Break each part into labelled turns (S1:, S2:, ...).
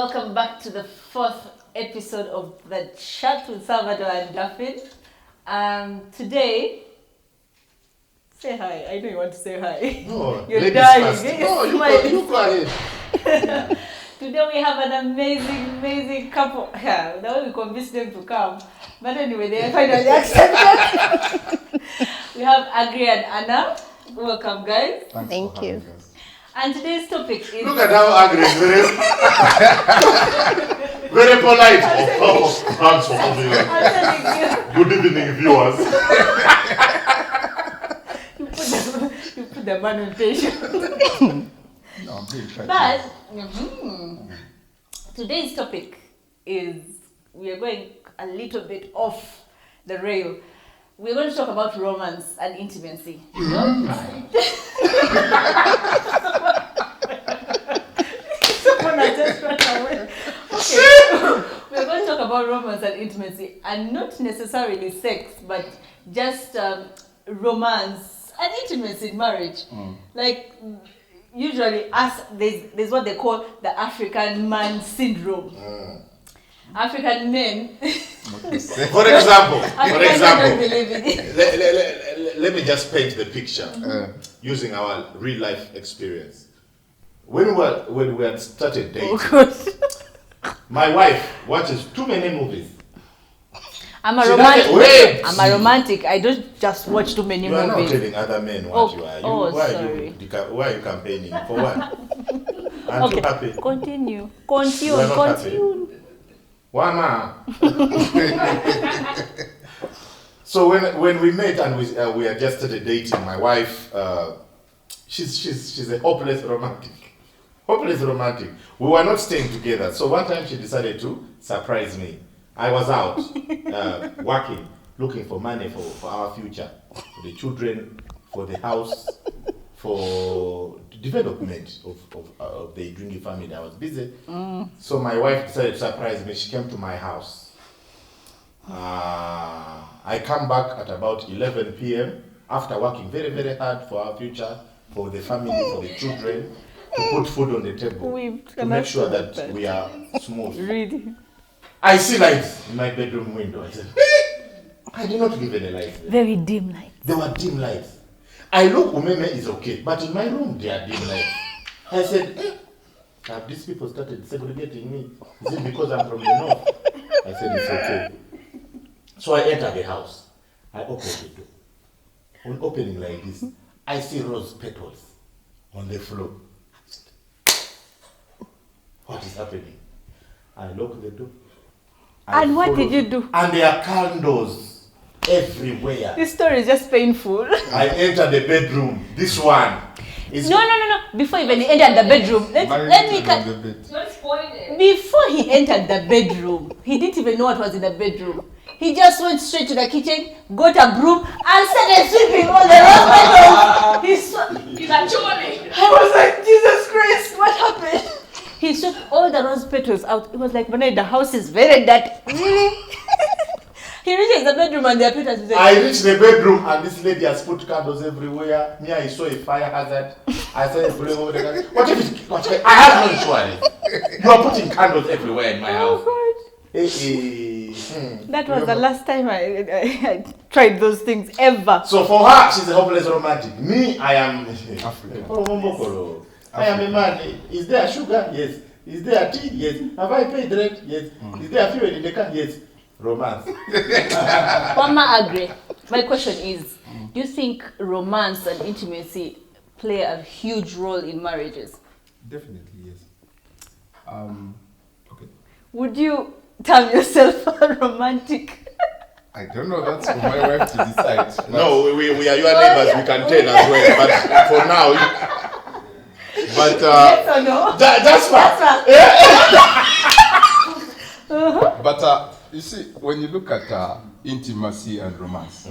S1: welcome back to the fourth episode of the Chat with Salvado and Daphine. Today, say hi. I know you want to say hi.
S2: No,
S1: you're dying.
S2: No, you go ahead.
S1: Today we have an amazing couple. Yeah, that way we convinced them to come. But anyway, they finally accepted. We have Aggrey and Anne. Welcome, guys.
S3: Thank you.
S1: And today's topic is...
S2: Look at how Aggrey is very polite. Thanks for coming. Good evening, viewers.
S1: you put the man on station.
S2: No, I'm being tried.
S1: But today's topic is, we are going a little bit off the rail. We're going to talk about romance and intimacy. Someone has just run away. Okay, we're going to talk about romance and intimacy, and not necessarily sex, but just romance and intimacy in marriage. Like, usually, there's what they call the African man syndrome. African men.
S2: For example,
S1: let
S2: let me just paint the picture using our real life experience. When we had started dating, my wife watches too many movies.
S1: I'm a romantic. I don't just watch too many movies.
S2: You are not telling other men what you are.
S1: Sorry.
S2: Why are you campaigning? For what? Aren't you happy?
S1: Continue.
S2: You are not happy. Wama. So when we met and we had just started dating, my wife, she's a hopeless romantic. We were not staying together. So one time she decided to surprise me. I was out working, looking for money for our future, for the children, for the house, for the development of the drinking family. I was busy. So my wife decided to surprise me. She came to my house. I come back at about 11 p.m. after working very, very hard for our future, for the family, for the children, to put food on the table, to make sure that we are smooth.
S1: Really?
S2: I see lights in my bedroom window. I said, I did not give any lights.
S1: Very dim lights.
S2: There were dim lights. I look, Umeme is okay, but in my room there are dim lights. I said, have these people started segregating me? Is it because I'm from the north? I said, it's okay. So I enter the house. I open the door. On opening like this, I see rose petals on the floor. What is happening? I lock the door.
S1: And what did you do?
S2: And there are candles everywhere.
S1: This story is just painful.
S2: I enter the bedroom. This one is...
S1: No. Before even he entered the bedroom, let me cut.
S3: Don't spoil it.
S1: Before he entered the bedroom, he didn't even know what was in the bedroom. He just went straight to the kitchen, got a broom, and started sweeping all the rose petals.
S3: He's a chore.
S1: I was like, Jesus Christ, what happened? He swept all the rose petals out. It was like, the house is very dirty. Really? He reaches the bedroom and there are petals.
S2: I reached the bedroom and this lady has put candles everywhere. Me, I saw a fire hazard. I started pulling over the candles. What if I have no insurance? You are putting candles everywhere in my house.
S1: That was the last time I tried those things ever.
S2: So for her, she's a hopeless romantic. Me, I am African. I am a man. Is there sugar? Yes. Is there tea? Yes. Have I paid rent? Yes. Is there fuel in the car? Yes. Romance.
S1: Mama Aggrey, my question is, do you think romance and intimacy play a huge role in marriages?
S4: Definitely, yes. Okay.
S1: Would you term yourself a romantic?
S4: I don't know, that's for my wife to decide.
S2: No, we are your neighbors, we can tell as well. But for now, but
S1: yes or no?
S2: That's fine.
S4: But you see, when you look at intimacy and romance,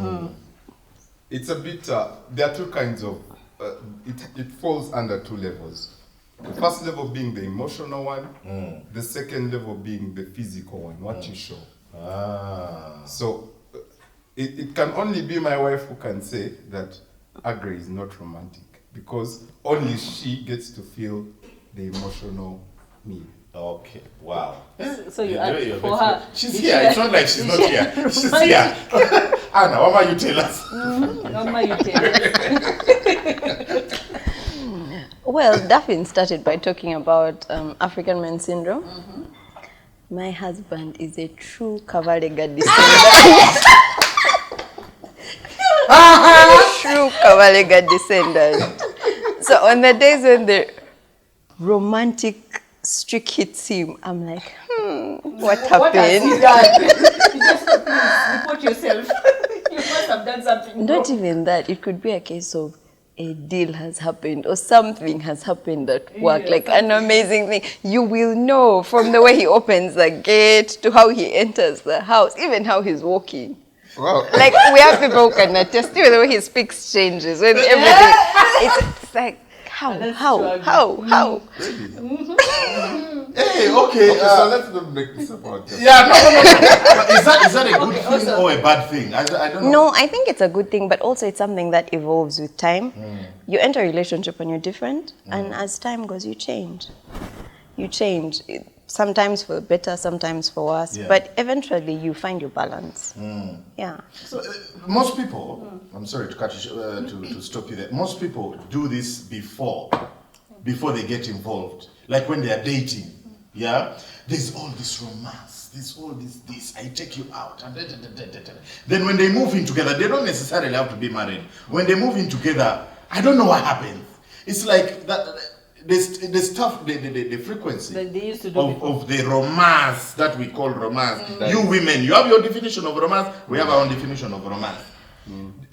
S4: it's a bit, there are two kinds of, it falls under two levels. The first level being the emotional one, the second level being the physical one, what you show. So it can only be my wife who can say that Aggrey is not romantic, because only she gets to feel the emotional me.
S2: Okay. Wow.
S1: So you
S2: Yeah,
S1: asked
S2: you're
S1: for
S2: very
S1: her.
S2: flexible. She's here. It's not like she's not here. She's here. Anna, what might you tell us?
S1: Mama, you tell us.
S3: Well, Daphine started by talking about African man syndrome. My husband is a true Kavalega descendant. True Kavalega descendant. So on the days when the romantic streak hits him, I'm like, what happened?
S1: What has he done? You just report yourself. You must have done something
S3: Not
S1: wrong.
S3: even that. It could be a case of a deal has happened or something has happened at work,
S1: Yeah,
S3: like an amazing thing. You will know from the way he opens the gate to how he enters the house, even how he's walking.
S4: Wow.
S3: Like we have people who can attest, even the way he speaks changes, when everything, it's like, how?
S2: Hey, okay.
S4: Okay, so let's not make this about that.
S2: Yeah, no. Is that a good thing or a bad thing? I don't know.
S3: No, I think it's a good thing, but also it's something that evolves with time. You enter a relationship and you're different, and as time goes, you change. You change, sometimes for better, sometimes for worse,
S2: Yeah.
S3: but eventually you find your balance. Yeah.
S2: So, most people, I'm sorry to cut you, to stop you there. Most people do this before they get involved. Like when they are dating, yeah? There's all this romance, there's all this, I take you out. And Then when they move in together, they don't necessarily have to be married. When they move in together, I don't know what happens. It's like that. The stuff, the frequency
S1: That they used to do before.
S2: of the romance that we call romance. You women, you have your definition of romance, we have our own definition of romance.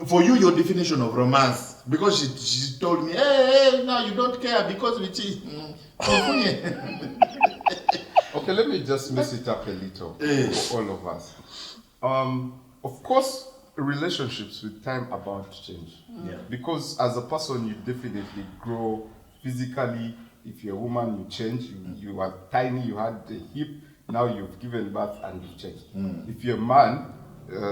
S2: For you, your definition of romance, because she told me, hey, now you don't care because we cheat.
S4: Okay, let me just mess it up a little for all of us. Of course, relationships with time are about to change.
S2: Yeah.
S4: Because as a person, you definitely grow physically. If you're a woman, you change. You are tiny, you had the hip, now you've given birth and you've changed. If you're a man,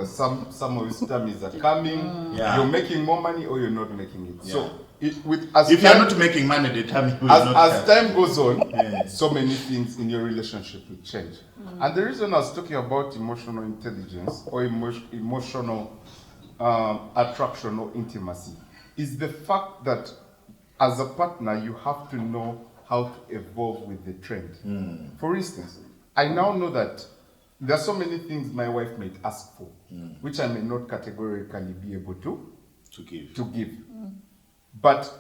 S4: some of his tummies are coming,
S2: Yeah.
S4: you're making more money or you're not making it.
S2: Yeah.
S4: So, as
S2: If you're
S4: time-
S2: not making money, the time you will
S4: as
S2: not
S4: time goes on,
S2: Yeah.
S4: so many things in your relationship will change. And the reason I was talking about emotional intelligence or emotional attraction or intimacy is the fact that as a partner, you have to know how to evolve with the trend. For instance, I now know that there are so many things my wife might ask for, which I may not categorically be able to give. But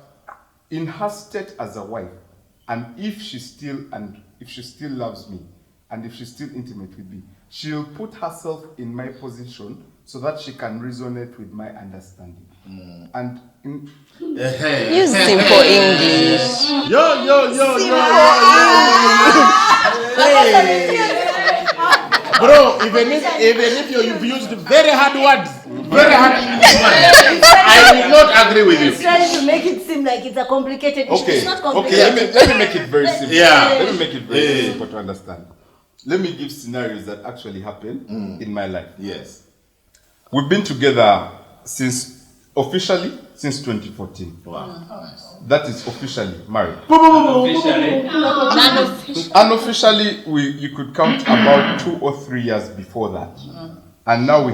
S4: in her state as a wife, and if she still loves me, and if she's still intimate with me, she'll put herself in my position so that she can resonate with my understanding. And
S3: Use simple English.
S2: Bro, even if you've used very hard words, I will not agree with
S1: He's
S2: you.
S1: trying to make it seem like it's a complicated issue.
S4: okay,
S1: It's not
S4: okay,
S1: complicated.
S4: let me make it very simple.
S2: Yeah.
S4: Let me make it very simple to understand. Let me give scenarios that actually happened in my life.
S2: Yes.
S4: We've been together officially since 2014.
S2: Wow.
S4: That is officially married.
S3: Officially.
S4: Unofficially, you could count about 2 or 3 years before that. And now we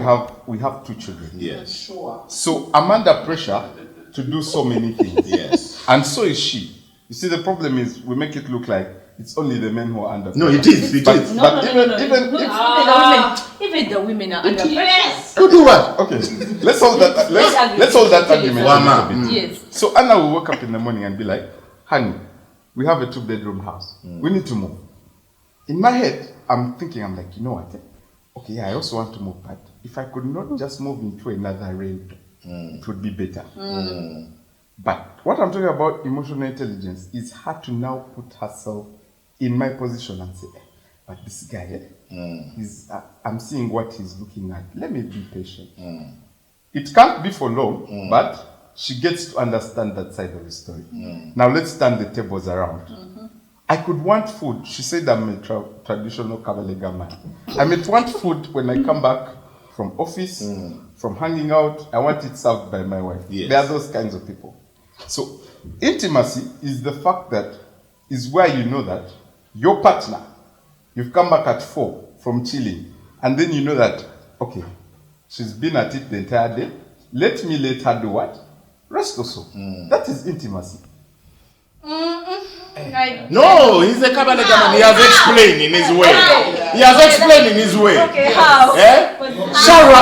S4: have 2 children.
S2: Yes.
S4: So I'm under pressure to do so many things.
S2: Yes.
S4: And so is she. You see, the problem is we make it look like it's only the men who are under pressure.
S2: No, it is. It
S4: But,
S2: is.
S4: but even if
S1: Even the women are under pressure.
S2: You do what?
S4: okay, let's hold that argument a
S2: Wama.
S4: little bit.
S1: Yes.
S4: So Anna will wake up in the morning and be like, honey, we have a 2-bedroom house. We need to move. In my head, I'm like, you know what? Okay, yeah, I also want to move, but if I could not just move into another rental, it would be better. But what I'm talking about emotional intelligence is her to now put herself in my position and say, but this guy, I'm seeing what he's looking at. Let me be patient. It can't be for long, but she gets to understand that side of the story. Now let's turn the tables around. I could want food. She said I'm a traditional Kavalega man. I might want food when I come back from office, from hanging out. I want it served by my wife.
S2: Yes.
S4: There are those kinds of people. So intimacy is the fact that is where you know that your partner, you've come back at 4 from chilling, and then you know that, okay, she's been at it the entire day. Let her do what? Rest also. That is intimacy.
S2: No, he's a Kabalega man. He has explained in his way. He has explained in his way.
S1: Okay, how?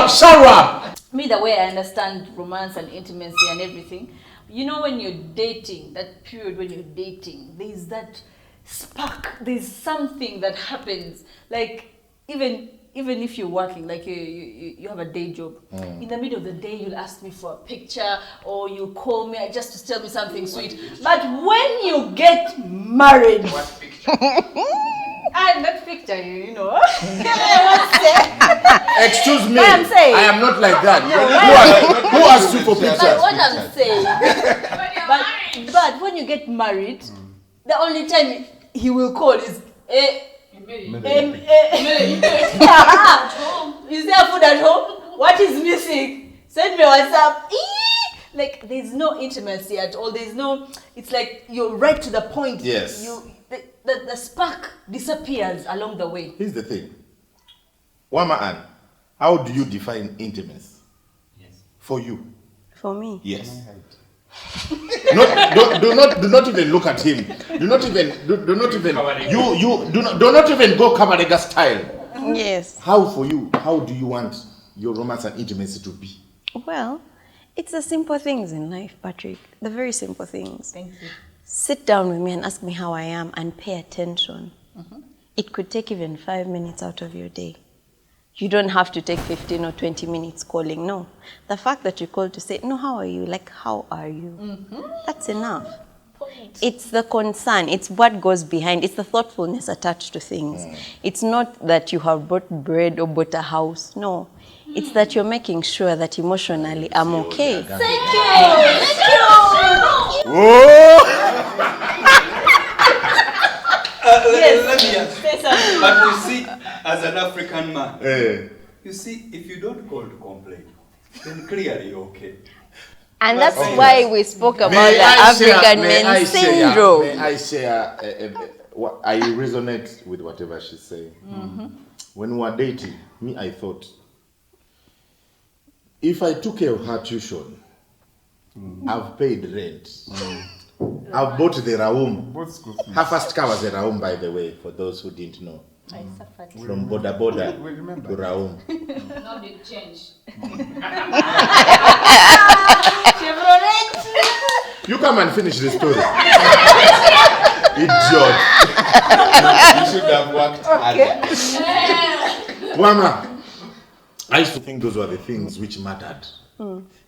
S2: Shower up.
S1: Me, the way I understand romance and intimacy and everything, you know, when you're dating, that period when you're dating, there's that spark. There's something that happens. Like, even if you're working, like you have a day job, in the middle of the day, you'll ask me for a picture or you call me just to tell me something sweet. But when you get married,
S5: What picture?
S1: that picture, you know.
S2: Excuse me.
S1: What I'm saying.
S2: I am not like that.
S1: No,
S2: Who asked you for pictures?
S1: But what I'm saying, but when you get married, the only time he will call is, is there food at home? What is missing? Send me WhatsApp. Like, there's no intimacy at all. There's no, it's like you're right to the point.
S2: Yes.
S1: The spark disappears along the way.
S2: Here's the thing. Wama Anne, how do you define intimacy?
S5: Yes.
S2: For you?
S3: For me.
S2: Yes. Do not even look at him. Do not even go Kabarega style.
S3: Yes.
S2: How for you? How do you want your romance and intimacy to be?
S3: Well, it's the simple things in life, Patrick. The very simple things.
S1: Thank you.
S3: Sit down with me and ask me how I am and pay attention. It could take even 5 minutes out of your day. You don't have to take 15 or 20 minutes calling, no. The fact that you call to say, no, how are you? Like, how are you? That's enough. It's the concern. It's what goes behind. It's the thoughtfulness attached to things. It's not that you have bought bread or bought a house. No. It's that you're making sure that emotionally I'm okay.
S1: Thank you.
S2: Oh!
S5: Let me ask.
S1: Say something.
S5: But you see, as an African man, you see, if you don't call to complain, then clearly you're okay.
S3: And that's why we spoke about the African men syndrome.
S2: May I share, I resonate with whatever she's saying. When we were dating, I thought, if I took care of her tuition, I've paid rent. I've bought the Raum. Her first car was a Raum, by the way, for those who didn't know.
S1: I suffered.
S2: From Boda to Raum.
S1: No big change.
S2: You come and finish the story. Idiot.
S4: You should have worked harder.
S2: Wama, I used to think those were the things which mattered.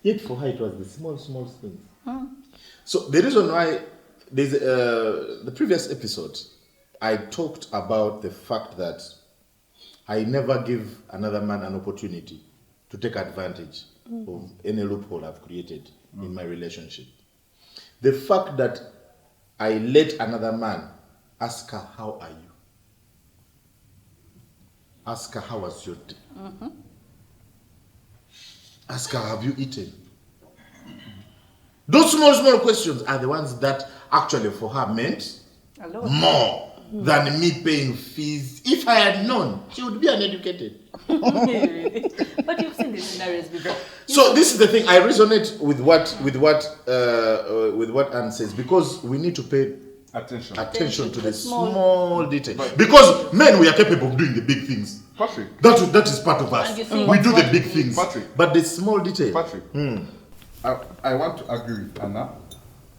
S2: Yet for her it was the small things. So the reason why there's the previous episode, I talked about the fact that I never give another man an opportunity to take advantage of any loophole I've created in my relationship. The fact that I let another man ask her, how are you? Ask her, how was your day? Ask her, have you eaten? Those small questions are the ones that actually for her meant more than me paying fees. If I had known, she would be uneducated.
S1: But you've seen these scenarios before.
S2: So this is the thing. I resonate with what Anne says, because we need to pay attention to the small detail. Because men, we are capable of doing the big things.
S4: Patrick.
S2: That is part of us. We do the big things.
S4: Patrick.
S2: But the small detail.
S4: Patrick. I want to agree with Anna.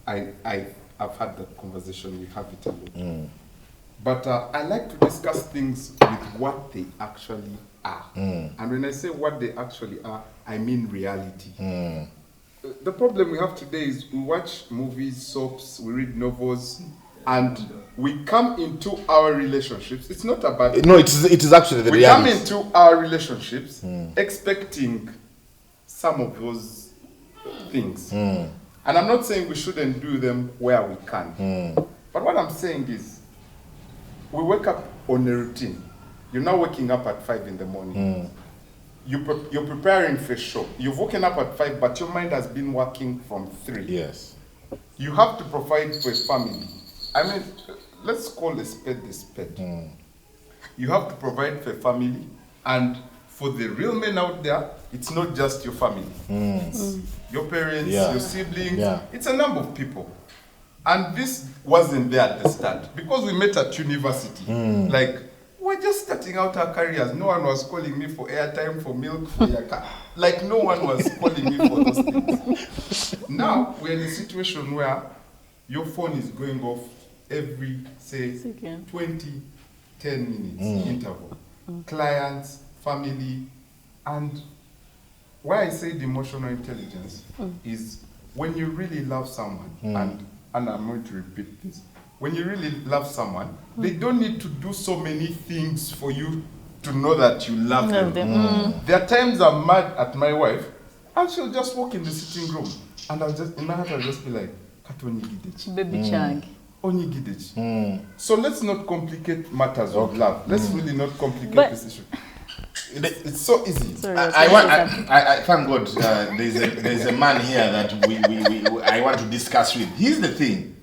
S4: I've had that conversation. We have it alone. But I like to discuss things with what they actually are. And when I say what they actually are, I mean reality. The problem we have today is we watch movies, soaps, we read novels, and we come into our relationships. It's not about...
S2: No, it is actually the reality.
S4: We come into our relationships expecting some of those things. And I'm not saying we shouldn't do them where we can. But what I'm saying is, we wake up on a routine. You're now waking up at 5 in the morning. You're preparing for a show. You've woken up at 5, but your mind has been working from 3.
S2: Yes.
S4: You have to provide for a family. I mean, let's call a spade a spade. You have to provide for a family, and for the real men out there, it's not just your family. It's your parents, your siblings. It's a number of people. And this wasn't there at the start because we met at university. Like, we're just starting out our careers. No one was calling me for airtime, for milk, for your car. Like, no one was calling me for those things. Now, we're in a situation where your phone is going off every, say, 20, 10 minutes interval. Clients, family, and why I said emotional intelligence is when you really love someone, and I'm going to repeat this, when you really love someone, they don't need to do so many things for you to know that you love them. There are times I'm mad at my wife, and she'll just walk in the sitting room, and I'll just, in my heart, I'll just be like,
S1: Baby Chang.
S4: So let's not complicate matters of love. Let's really not complicate this issue. It's so easy.
S2: Sorry, I thank God there's a man here that I want to discuss with. Here's the thing.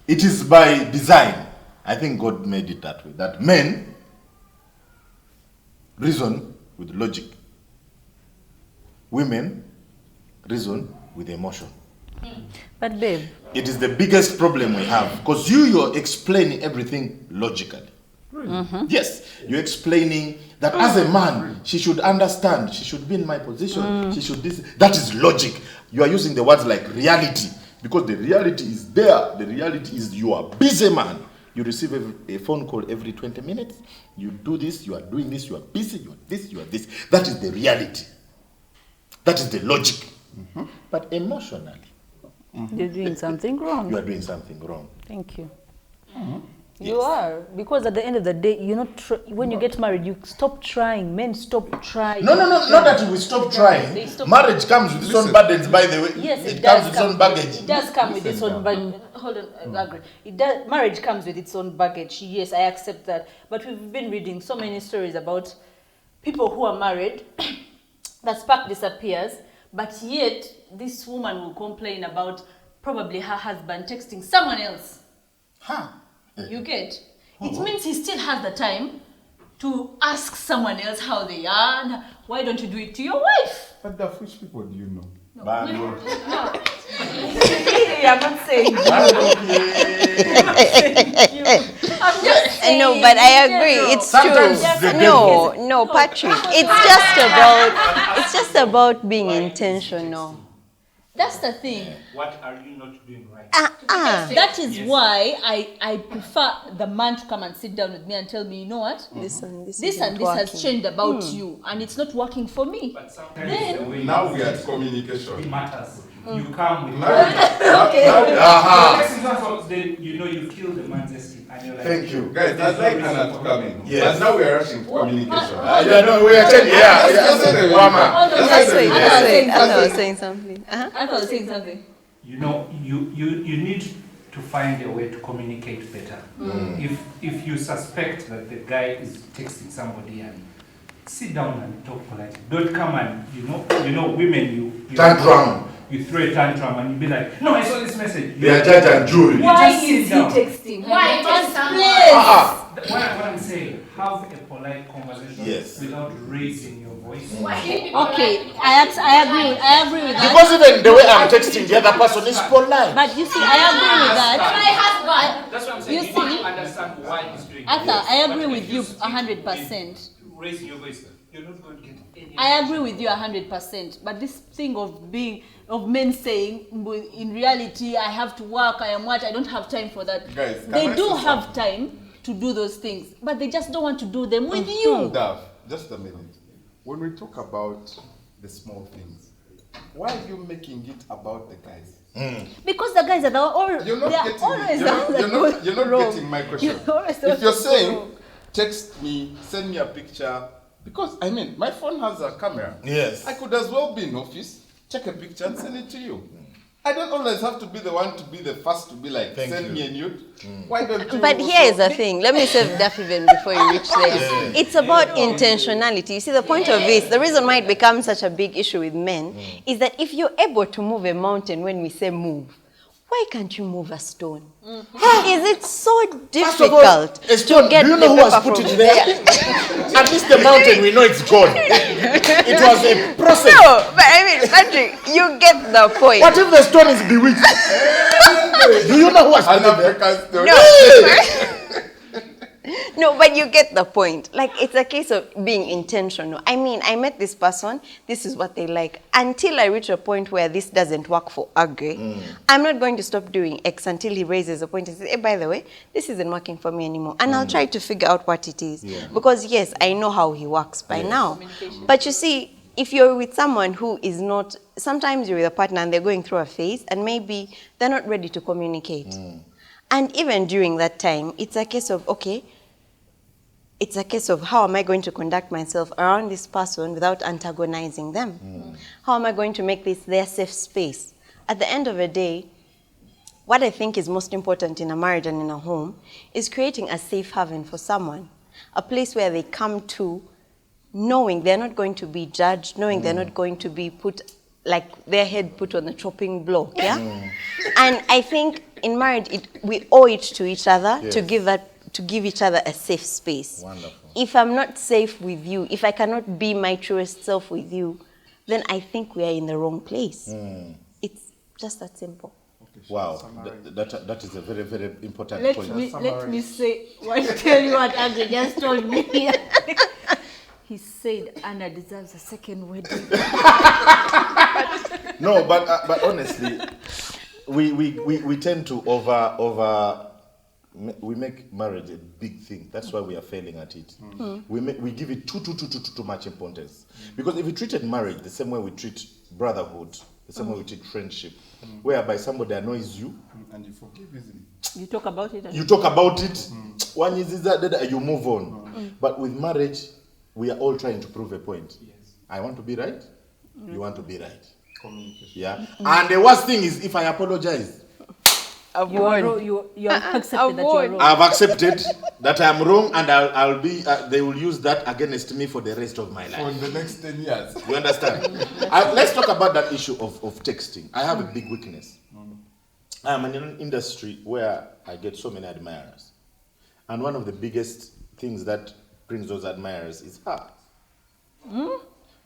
S2: It is by design. I think God made it that way. That men reason with logic. Women reason with emotion.
S1: But babe,
S2: it is the biggest problem we have because you're explaining everything logically. Yes, you're explaining that as a man, she should understand, she should be in my position, she should this. That is logic. You are using the words like reality because the reality is there. The reality is you are busy man. You receive a phone call every 20 minutes. You do this, you are doing this, you are busy, you are this, you are this. That is the reality. That is the logic. But emotionally,
S1: you're doing something wrong.
S2: You are doing something wrong.
S1: Thank you. You are, because at the end of the day, you're not. When you get married, you stop trying. Men stop trying.
S2: No, not that we stop trying. Marriage comes with its own burdens, by the way.
S1: Yes,
S2: it comes with its own baggage.
S1: It does come with its own baggage. Hold on, Aggrey. It does. Marriage comes with its own baggage. Yes, I accept that. But we've been reading so many stories about people who are married, that spark disappears, but yet this woman will complain about probably her husband texting someone else. You get? It means he still has the time to ask someone else how they are. And why don't you do it to your wife?
S4: But which people do you know?
S1: No. I'm not saying you. I'm just saying.
S3: No, but I agree. It's true. No, Patrick. It's just about being intentional.
S1: That's the thing.
S5: What are you not doing right?
S1: That is why I prefer the man to come and sit down with me and tell me, you know what?
S3: This
S1: has changed about you, and it's not working for me.
S5: But sometimes
S4: now we are at communication.
S5: It matters. You come with you kill the man's esteem. And you're like,
S4: thank you. Guys, I'd like Anna to come in. Yes. And now we are rushing communication.
S2: We are changing.
S3: I thought I was saying something.
S1: I thought I was saying something.
S5: You need to find a way to communicate better. If you suspect that the guy is texting somebody, and sit down and talk politely. Don't come and women you
S2: tantrum.
S5: You throw a tantrum and you be like, no, I saw this message.
S2: They are judge and jury.
S1: Why is he texting?
S6: Why just
S5: what I'm saying, have a polite conversation without raising your voice.
S1: Okay, I agree with that.
S2: Because even the way I'm texting the other person is polite.
S1: But you see, I agree with that.
S6: My husband.
S5: That's what I'm saying. You need to understand why he's doing
S1: Arthur, I agree with you 100%.
S5: Raising your voice, you're not going to get any.
S1: I agree with you 100%. But this thing of men saying, in reality, I have to work, I am what, I don't have time for that.
S4: Guys,
S1: they do have time to do those things, but they just don't want to do them with you.
S4: Daph, just a minute. When we talk about the small things, why are you making it about the guys?
S1: Because the guys are
S4: you're not getting my question. If you're saying, text me, send me a picture, because my phone has a camera.
S2: Yes.
S4: I could as well be in office, check a picture and send it to you. I don't always have to be the one to be the first to be like, send me a nude. Why don't you?
S3: But here is the thing. Let me say Daphine before you reach there. It's about intentionality. You see, the point of this, the reason why it becomes such a big issue with men is that if you're able to move a mountain when we say move, why can't you move a stone? Is it so
S2: First of all,
S3: difficult
S2: a stone,
S3: to get
S2: do you
S3: the
S2: know who has
S3: pepper
S2: put
S3: from
S2: it there? At least the mountain, we know it's gone. It was a process.
S3: No, but I mean, Patrick, you get the point.
S2: What if the stone is bewitched? Do you know who has put
S4: An
S2: it there?
S4: African stone.
S3: No. No, but you get the point. Like, it's a case of being intentional. I mean, I met this person, this is what they like. Until I reach a point where this doesn't work for Aggrey, I'm not going to stop doing X until he raises a point and says, hey, by the way, this isn't working for me anymore. And I'll try to figure out what it is.
S2: Yeah.
S3: Because, yes, I know how he works by now. But you see, if you're with someone who is not, sometimes you're with a partner and they're going through a phase and maybe they're not ready to communicate. And even during that time, it's a case of, okay, it's a case of how am I going to conduct myself around this person without antagonizing them? How am I going to make this their safe space? At the end of the day, what I think is most important in a marriage and in a home is creating a safe haven for someone, a place where they come to knowing they're not going to be judged, knowing they're not going to be put, like their head put on the chopping block, yeah? And I think in marriage, we owe it to each other to give each other a safe space.
S2: Wonderful.
S3: If I'm not safe with you, if I cannot be my truest self with you, then I think we are in the wrong place. It's just that simple.
S2: Wow, that is a very, very important
S1: Let
S2: point.
S1: me tell you what Aggrey just told me. He said Anna deserves a second wedding.
S2: No, but honestly, we tend to we make marriage a big thing. That's why we are failing at it. We give it too much importance. Because if we treated marriage the same way we treat brotherhood, the same way we treat friendship, whereby somebody annoys you,
S4: And you forgive easily.
S1: You talk about it.
S2: you talk about it, one is that you move on. But with marriage, we are all trying to prove a point.
S4: Yes.
S2: I want to be right, you want to be right.
S4: Communication.
S2: Yeah. And the worst thing is if I apologize,
S1: You have accepted that you are wrong.
S2: I've accepted that I'm wrong, and I'll be. They will use that against me for the rest of my life.
S4: For the next 10 years.
S2: You understand? Let's talk about that issue of texting. I have a big weakness. I'm in an industry where I get so many admirers, and one of the biggest things that brings those admirers is her.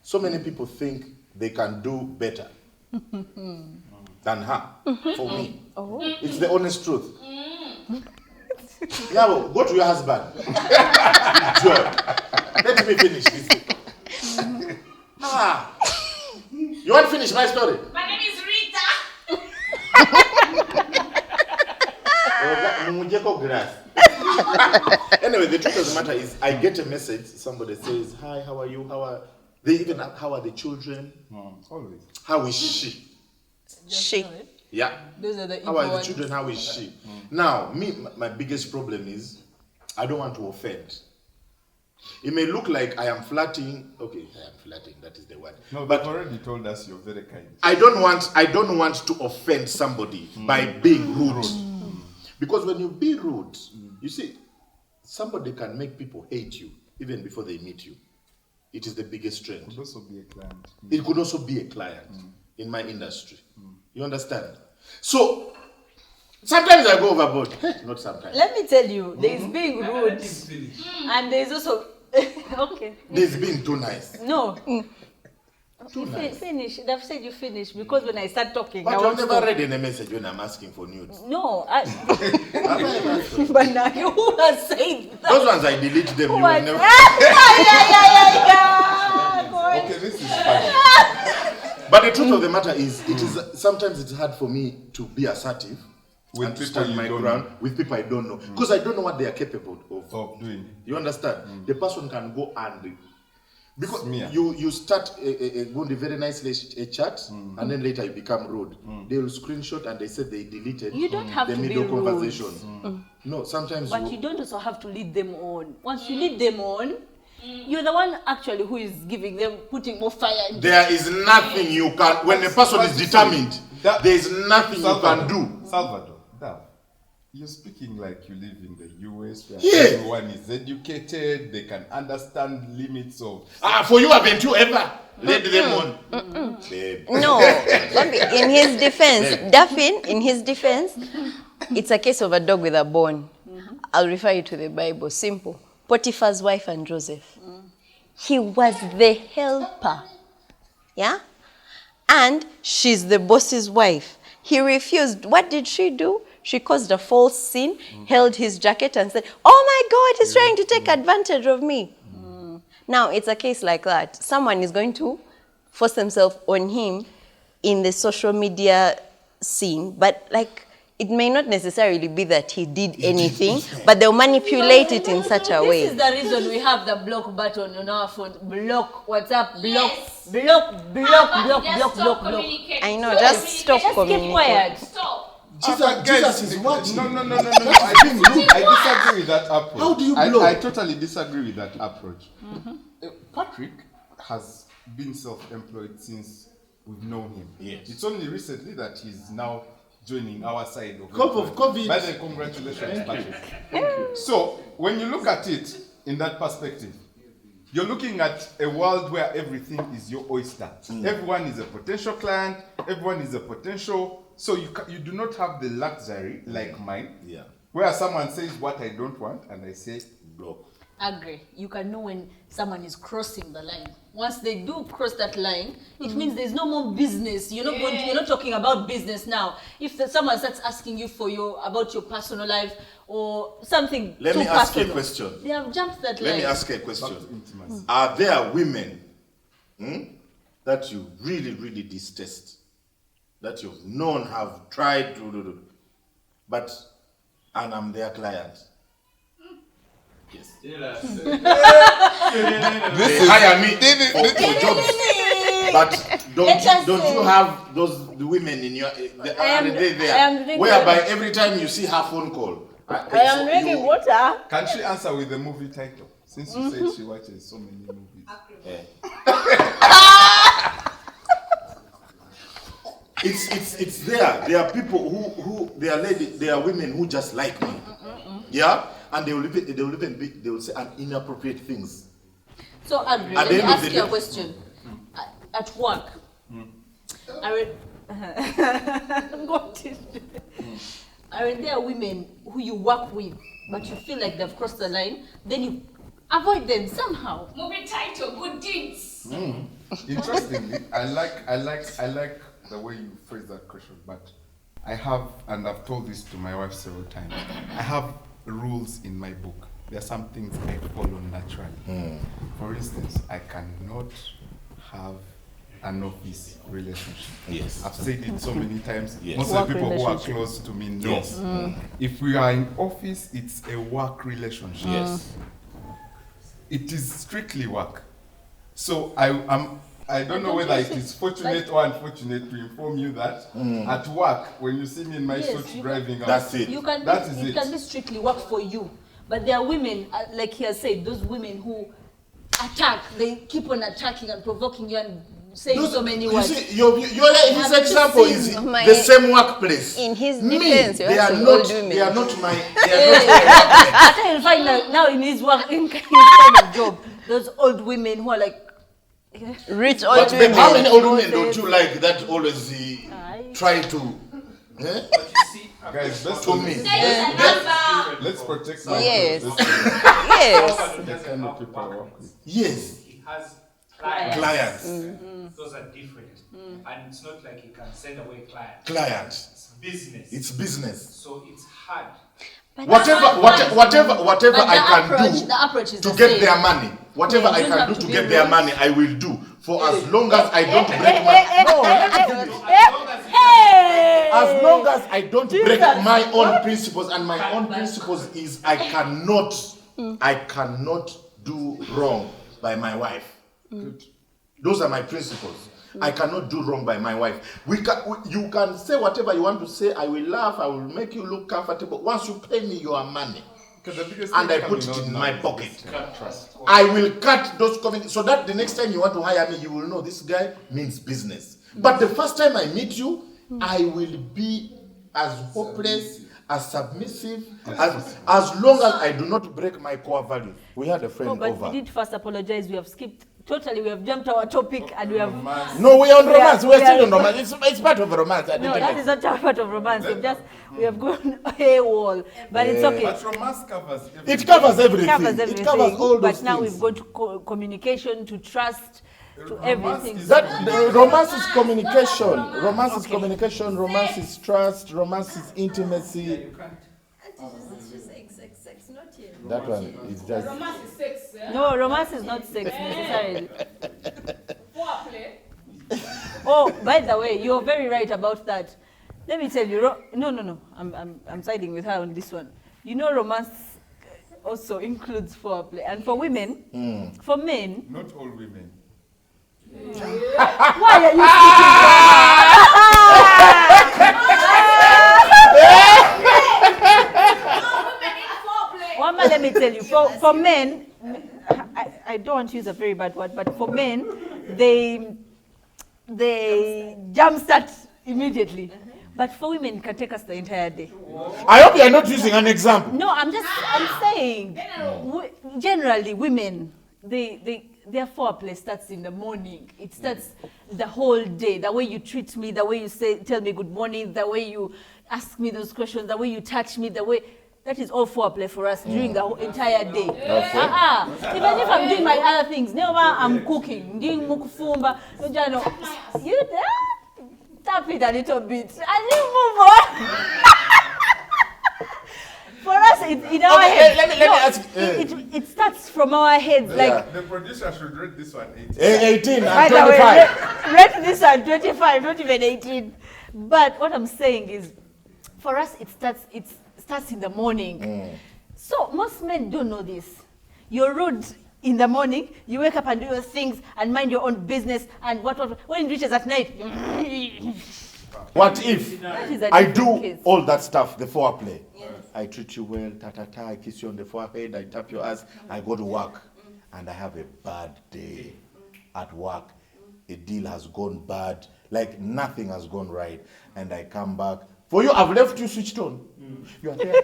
S2: So many people think they can do better than her for me. It's the honest truth. Yeah, well, go to your husband. Joy, let me finish this. You want to finish my story?
S6: My name is Rita.
S2: Anyway, the truth of the matter is, I get a message. Somebody says, "Hi, how are you? They even ask, how are the children?
S4: Always.
S2: How is she?
S3: She.
S2: Yeah.
S1: Those are the
S2: How are the
S1: ones.
S2: children? How is she? Now, my biggest problem is I don't want to offend. It may look like I am flirting. Okay, I am flirting. That is the word.
S4: No,
S2: but
S4: but already told us you're very kind.
S2: I don't want to offend somebody by being rude. Because when you be rude, you see, somebody can make people hate you even before they meet you. It is the biggest trend.
S4: Could also be a client.
S2: It could also be a client in my industry. You understand? So sometimes I go overboard. Not sometimes.
S1: Let me tell you, there is being rude, and there is also okay.
S2: There's being too nice.
S1: No.
S2: Too nice.
S1: Finish. They've said you finish because when I start talking,
S2: But
S1: I
S2: I've
S1: want to
S2: never
S1: stop.
S2: read in a message when I'm asking for nudes.
S1: No,
S2: I've never asked for-
S1: but now who has said that?
S2: Those ones I delete them. You will
S1: What?
S2: never.
S4: Okay, this is funny.
S2: But the truth of the matter is, sometimes it's hard for me to be assertive
S4: With
S2: and to
S4: people
S2: stand
S4: you
S2: my
S4: don't
S2: ground
S4: know.
S2: with people I don't know, because I don't know what they are capable of.
S4: Of doing.
S2: You understand? The person can go and because
S4: Smear.
S2: you start a very nicely a chat, and then later you become rude. They will screenshot and they said they deleted
S1: You don't have
S2: the
S1: to be
S2: middle
S1: rude.
S2: conversation. No, sometimes
S1: But you don't also have to lead them on. Once you lead them on, you're the one actually who is giving them, putting more fire in.
S2: there is nothing you can when a person is determined.
S4: That-
S2: There is nothing you can do.
S4: Salvador, Dav, You're speaking like you live in the US where
S2: Yes.
S4: everyone is educated, they can understand limits of.
S2: For you, haven't you ever led them on? Babe.
S3: No, in his defense, Daphine, in his defense, it's a case of a dog with a bone. I'll refer you to the Bible. Simple. Potiphar's wife and Joseph. He was the helper. Yeah? And she's the boss's wife. He refused. What did she do? She caused a false sin, held his jacket and said, oh my God, he's trying to take advantage of me. Now, it's a case like that. Someone is going to force themselves on him in the social media scene, but like, it may not necessarily be that he did anything, but they'll manipulate it in such a way.
S1: This is the reason we have the block button on our phone. Block, WhatsApp, block, block, block, block, block, block, block.
S3: I know, just stop
S1: Just keep
S3: communicating.
S1: quiet.
S6: Stop.
S2: Jesus is watching.
S4: No. I disagree with that approach.
S2: How do you blow?
S4: I totally disagree with that approach. Patrick has been self-employed since we've known him.
S2: Yes.
S4: It's only recently that he's now joining our side of
S2: COVID.
S4: By the way, congratulations, Patrick. Thank you. So when you look at it in that perspective, you're looking at a world where everything is your oyster. Everyone is a potential client. Everyone is a potential. So you do not have the luxury like mine, where someone says what I don't want, and I say block.
S1: Agree. You can know when someone is crossing the line. Once they do cross that line, it means there's no more business. You're not going to, you're not talking about business now. If someone starts asking you about your personal life or something
S2: Let
S1: too
S2: me ask you a
S1: personal,
S2: question.
S1: they have jumped that line.
S2: Let me ask you a question.
S4: Intimacy.
S2: Are there women that you really, really detest? That you've known have tried to do, but and I'm their client? Yes. They hire me for jobs, but don't you have the women in your?
S1: I am drinking
S2: whereby every time you see her phone call,
S1: I am drinking water.
S4: Can she answer with the movie title? Since you said she watches so many movies.
S2: It's there. There are people who there are women who just like me. Yeah? And they will say inappropriate things.
S1: So Aggrey,
S2: At
S1: let
S2: the
S1: me
S2: end of
S1: ask
S2: the
S1: you a
S2: day-
S1: question. At work, there are women who you work with, but you feel like they've crossed the line, then you avoid them somehow.
S6: Movie title, good deeds.
S4: Interestingly, I like the way you phrase that question, but I have, and I've told this to my wife several times, I have rules in my book. There are some things I follow naturally. For instance, I cannot have an office relationship.
S2: Yes.
S4: I've said it so many times.
S2: Yes.
S4: Most
S3: Work
S4: of the people who are
S3: relationship.
S4: close to me know.
S2: Yes.
S4: If we are in office, it's a work relationship.
S2: Yes.
S4: It is strictly work. So I don't know whether it is fortunate or unfortunate to inform you that at work, when you see me in my
S1: Yes,
S4: suit driving out,
S2: That's it.
S1: You can
S4: That
S1: be,
S4: is
S1: it
S4: it.
S1: can be strictly work for you, but there are women, like he has said, those women who attack. They keep on attacking and provoking you and saying so many
S2: You
S1: words.
S2: see, his
S1: have
S2: example
S1: seen
S2: is
S3: my-
S2: the same workplace.
S3: In his
S2: Me,
S3: defense, you
S2: they
S3: have
S2: are
S3: to
S2: not.
S3: hold women.
S2: They are not my.
S1: After he'll find out now in his work, in his kind of job, those old women who are like,
S3: Rich old
S2: But babe,
S3: women.
S2: how many old women don't you like that always try to?
S5: But you see,
S4: guys, let's
S2: To me.
S4: let's protect my
S3: Yes.
S4: Let's
S3: Yes.
S4: the kind of people I work with.
S2: Yes.
S5: he has clients.
S2: Clients.
S5: Those are different. And it's not like he can send away clients.
S2: Clients.
S5: It's business.
S2: It's business.
S5: So it's hard.
S2: Whatever
S1: but
S2: I can
S1: the approach is
S2: do
S1: the
S2: to get
S1: same.
S2: their money, whatever
S1: Yeah,
S2: I
S1: you don't
S2: can
S1: have
S2: do
S1: to
S2: to
S1: be
S2: get their
S1: rude.
S2: money, I will do. For as long as I don't break as long as I don't break my own principles, and my own principles is I cannot do wrong by my wife. Those are my principles. I cannot do wrong by my wife. You can say whatever you want to say. I will laugh. I will make you look comfortable. Once you pay me your money,
S4: Because the biggest
S2: and
S4: thing
S2: I put
S4: coming
S2: it
S4: out
S2: in
S4: now
S2: my
S4: is
S2: pocket,
S4: this trust.
S2: I will cut those comments so that the next time you want to hire me, you will know this guy means business. But the first time I meet you, I will be as hopeless as submissive, as long as I do not break my core values. We had a friend
S1: Oh, but
S2: over.
S1: we did first apologize. We have skipped totally. We have jumped our topic and we have.
S2: No, we are on romance. We are
S1: we
S2: still
S1: are-
S2: on romance. It's part of a romance. I
S1: No,
S2: didn't
S1: that is not a part of romance. We have gone AWOL, but it's okay.
S4: But romance covers everything.
S2: It covers everything.
S1: It covers everything.
S2: It covers all those
S1: but now
S2: things.
S1: we've gone to communication, to trust, to everything.
S2: Romance is communication. Romance is communication. Romance is trust. Romance is intimacy. That one is just.
S6: Romance is sex, eh?
S1: No, romance is not sex necessarily.
S6: Foreplay.
S1: Oh, by the way, you're very right about that. Let me tell you. No. I'm siding with her on this one. You know, romance also includes foreplay, and for women, for men.
S4: Not all women.
S1: Why are you Wama, let me tell you, for men, I don't want to use a very bad word, but for men, they jumpstart immediately. But for women, it can take us the entire day.
S2: I hope you are not using an example.
S1: No, I'm saying, generally, women, their foreplay starts in the morning. It starts the whole day. The way you treat me, the way you tell me good morning, the way you ask me those questions, the way you touch me, that is all foreplay for us during the whole entire day. Even if I'm doing my other things, never I'm cooking, doing mukufumba, you tap it a little bit and you move on. For us, it's in our heads.
S2: Let me ask.
S1: It starts from our heads. Like,
S4: The producer should rate this one 18.
S2: 18
S1: by
S2: and
S1: the way,
S2: 25.
S1: rate this at 25, not even 18. But what I'm saying is, for us, it starts in the morning. So most men don't know this. You're rude in the morning, you wake up and do your things and mind your own business, and what when it reaches at night.
S2: What if
S1: That is a
S2: I
S1: different
S2: do
S1: case.
S2: all that stuff, the foreplay? I treat you well, I kiss you on the forehead, I tap your ass, I go to work, and I have a bad day at work. A deal has gone bad, like nothing has gone right, and I come back. For you, I've left you switched on. You are there.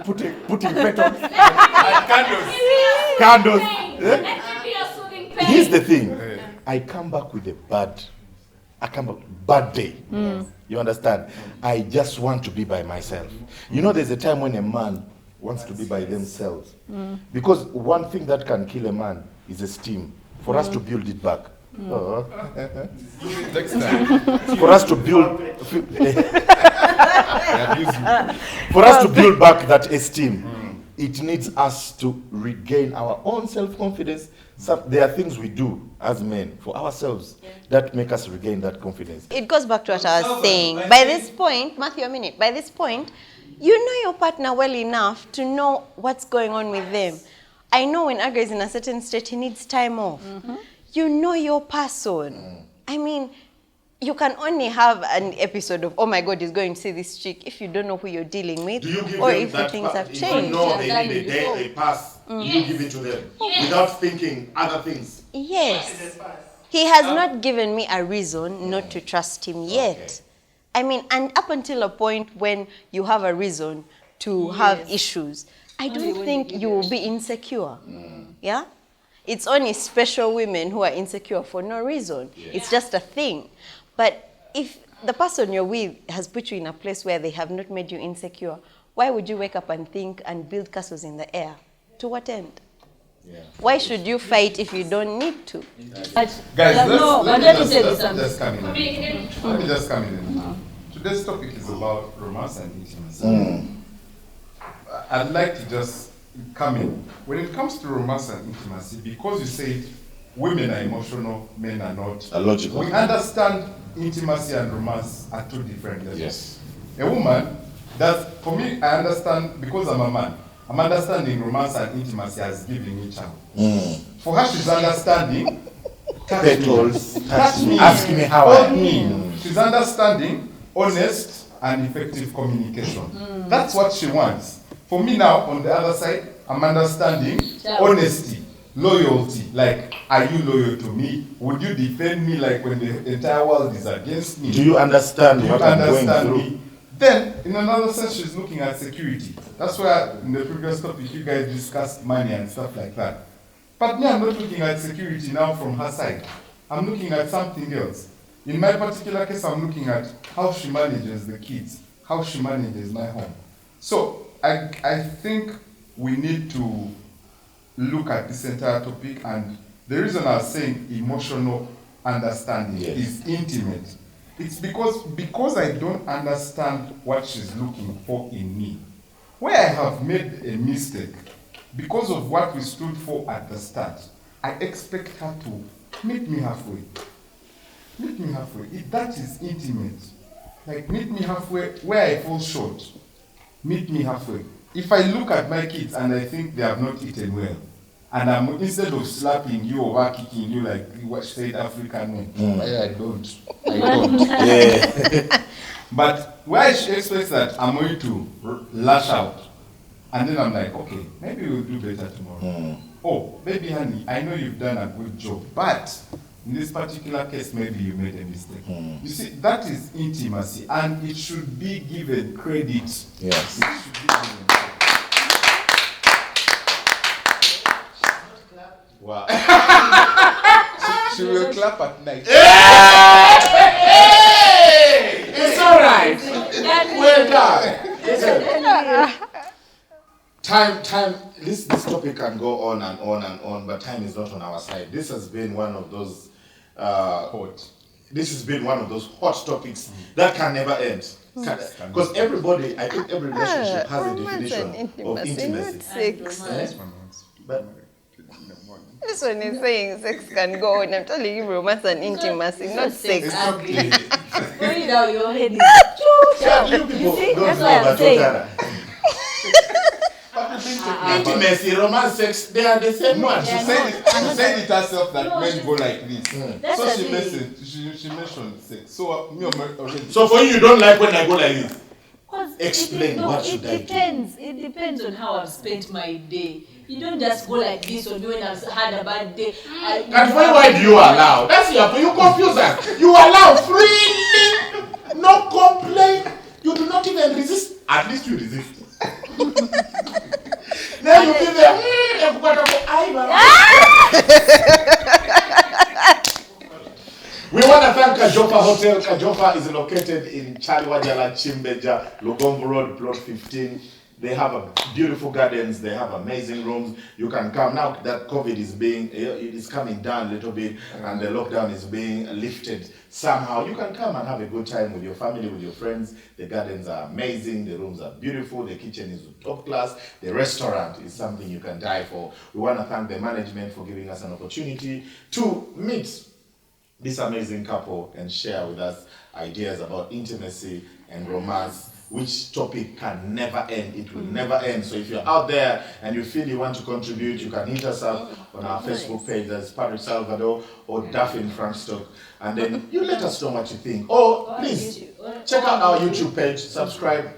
S2: putting petals. Candles. Here's the thing. I come back with bad day. You understand? I just want to be by myself. You know, there's a time when a man wants to be by themselves. Because one thing that can kill a man is esteem. For us to build it back.
S4: Next time.
S2: For us to build back that esteem, it needs us to regain our own self-confidence. There are things we do as men for ourselves that make us regain that confidence.
S3: It goes back to what I was saying. By this point, Matthew, a minute. By this point, you know your partner well enough to know what's going on with them. I know when Aggrey is in a certain state, he needs time off. You know your person. I mean, you can only have an episode of, oh my God, he's going to see this chick, if you don't know who you're dealing with, or if the things have changed.
S2: If you know they need a day, they pass, you give it to them without thinking other things.
S3: Yes. He has not given me a reason not to trust him yet. I mean, and up until a point when you have a reason to have issues, I don't think you will be insecure. Yeah? It's only special women who are insecure for no reason. It's just a thing. But if the person you're with has put you in a place where they have not made you insecure, why would you wake up and think and build castles in the air? To what end? Why should you fight if you don't need to?
S4: Guys,
S1: let me tell you something.
S4: Let me just come in. Today's topic is about romance and intimacy. I'd like to just come in. When it comes to romance and intimacy, because you said women are emotional, men are not.
S2: Logical.
S4: We understand intimacy and romance are two different levels.
S2: Yes.
S4: A woman, for me, I understand, because I'm a man, I'm understanding romance and intimacy as giving each other. For her, she's understanding,
S2: touch me, ask me how I am.
S4: She's understanding honest and effective communication. That's what she wants. For me now, on the other side, I'm understanding honesty, loyalty. Like, are you loyal to me? Would you defend me like when the entire world is against me?
S2: Do you understand what I'm going through?
S4: Then, in another sense, she's looking at security. That's why in the previous topic, you guys discussed money and stuff like that. But me, I'm not looking at security now from her side. I'm looking at something else. In my particular case, I'm looking at how she manages the kids, how she manages my home. So, I think we need to look at this entire topic, and the reason I was saying emotional understanding is intimate. It's because I don't understand what she's looking for in me. Where I have made a mistake, because of what we stood for at the start, I expect her to meet me halfway. Meet me halfway. If that is intimate, like meet me halfway where I fall short. Meet me halfway. If I look at my kids and I think they have not eaten well, and I'm instead of slapping you or kicking you like what said African men, I don't. Yeah. But where she expects that I'm going to lash out, and then I'm like, okay, maybe we'll do better tomorrow. Oh, baby honey, I know you've done a good job, but in this particular case, maybe you made a mistake. You see, that is intimacy, and it should be given credit.
S2: Yes.
S4: It should be given credit.
S2: Wow.
S4: She will clap at night.
S2: Hey! It's all right. Well done. Time. This topic can go on and on and on, but time is not on our side. This has been one of those hot. This has been one of those hot topics that can never end. Because everybody, I think every relationship has a definition of intimacy.
S3: Not sex.
S2: But
S3: This one is saying sex can go on. I'm telling you, romance and intimacy, not sex.
S2: it's not clear.
S1: Going down your head is
S2: You people
S1: see,
S2: don't
S1: that's
S2: know
S1: why I'm
S2: about
S1: saying.
S2: Totara. Intimacy, romance, sex, they are the same one.
S4: She said it herself that men go like this.
S1: That's
S4: So
S1: the
S4: she
S1: thing.
S4: mentioned sex. So me already.
S2: So for you don't like when I go like this?
S1: 'Cause
S2: Explain, what should I do?
S1: It depends on how I've spent my day. You don't just go like this on me when I've had a bad day.
S2: And why do you allow? That's your, you confuse us. You allow freely, no complaint. You do not even resist. At least you resist. Then you be there. We want to thank Kajofa Hotel. Kajofa is located in Chaliwajala, Chimbeja, Lugombo Road, Plot 15. They have beautiful gardens. They have amazing rooms. You can come now that COVID is coming down a little bit, and the lockdown is being lifted somehow. You can come and have a good time with your family, with your friends. The gardens are amazing. The rooms are beautiful. The kitchen is top class. The restaurant is something you can die for. We want to thank the management for giving us an opportunity to meet this amazing couple and share with us ideas about intimacy and romance, which topic can never end. It will never end. So if you're out there and you feel you want to contribute, you can hit us up on our Facebook page. That's Aggrey and Salvado or Daphine Frankstock. And then you let us know what you think. Or please check out our YouTube page, subscribe,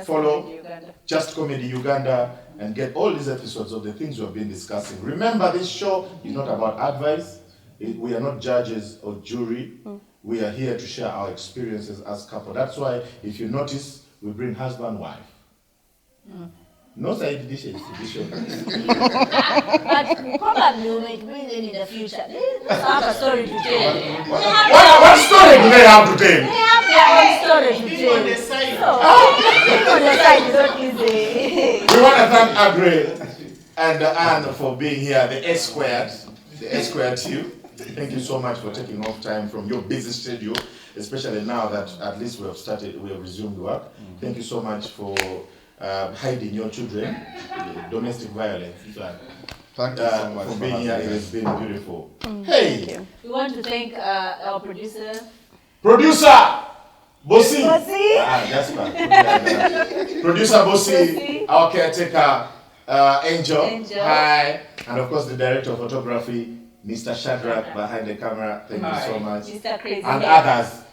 S2: follow Just Comedy Uganda, and get all these episodes of the things we've been discussing. Remember, this show is not about advice. We are not judges or jury. We are here to share our experiences as couple. That's why, if you notice, we bring husband, wife. No side dishes.
S1: But probably we might bring them in the future. They have a story to tell.
S2: What story do they have to
S1: They
S2: tell?
S1: have their own story to tell. So, on the side is not easy.
S2: We want to thank Aggrey and Anne for being here, the S squared team. Thank you so much for taking off time from your busy schedule, especially now that at least we have resumed work. Thank you so much for hiding your children, domestic violence.
S4: Thank you so much
S2: for being here. It has been beautiful. Hey,
S1: We want to thank our producer.
S2: producer Bossy.
S1: Bossy.
S2: That's fine. Producer Bossy, our caretaker Angel. Hi, and of course the director of photography, Mr. Shadrach, behind the camera. Thank you so much.
S1: Mr. Crazy.
S2: And others.